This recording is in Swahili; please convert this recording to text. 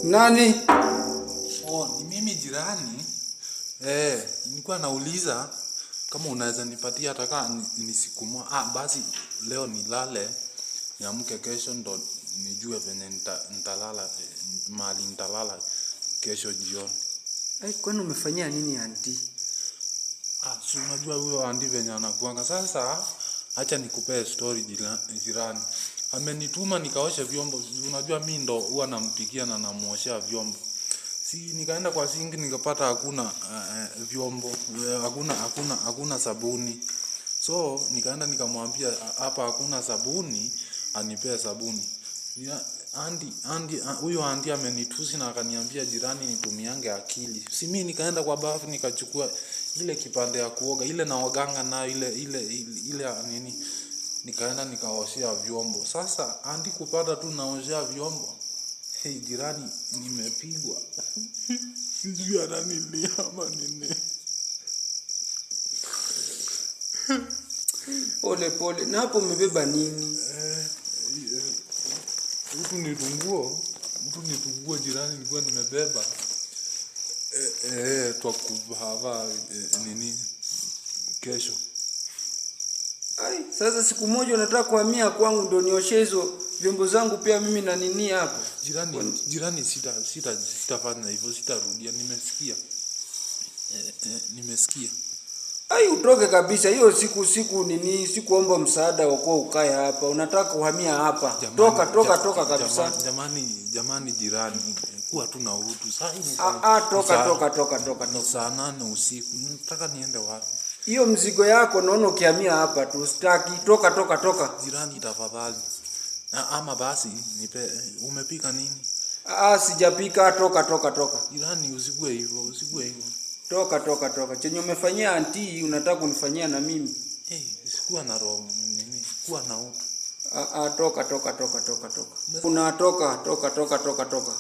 Nani? Oh, ni mimi jirani. Nilikuwa nauliza kama unaweza nipatia hata ni siku moja. Basi leo nilale, niamke kesho ndo nijue venye nitalala, mahali nitalala kesho jioni. Kwani umefanyia nini auntie? Si unajua huyo auntie venye anakuanga. Sasa acha nikupee story jirani. Amenituma nikaoshe vyombo. Unajua mimi ndo huwa nampikia na namuoshea vyombo. Nikaenda kwa sinki nikapata hakuna vyombo, hakuna sabuni. So nikaenda nikamwambia hapa hakuna sabuni, anipee sabuni. Huyo auntie amenitusi na akaniambia jirani nitumiange akili. Mimi nikaenda kwa bafu nikachukua ile kipande ya kuoga, ile naoganga na ile nini. Nikaenda nikaoshea vyombo. Sasa auntie kupata tu naoshea vyombo. Jirani nimepigwa. Sijui ananilia ama nini. Pole. Na hapo umebeba nini? Mtu nitunguo jirani nilikuwa nimebeba. Twakuvaa nini kesho. Sasa siku moja unataka kuhamia kwangu ndio nioshe hizo vyombo zangu pia mimi na nini hapo? Jirani sitafanya hivyo, sitarudia, nimesikia. Utoke kabisa. Hiyo siku nini, sikuomba msaada wako ukae hapa. Unataka kuhamia hapa. Toka kabisa. Jamani jirani, kuwa tu na urutu. Toka. Ni saa 8 usiku. Nataka niende wapi? Hiyo mzigo yako naona ukihamia hapa tu sitaki. Toka. Jirani tafadhali. Ama basi nipe, umepika nini? Sijapika. Toka. Jirani usikue hivyo. Toka. Chenye umefanyia auntie unataka kunifanyia na mimi. Sikuwa na roho nini? Kuwa na utu. Toka. Unatoka. Toka.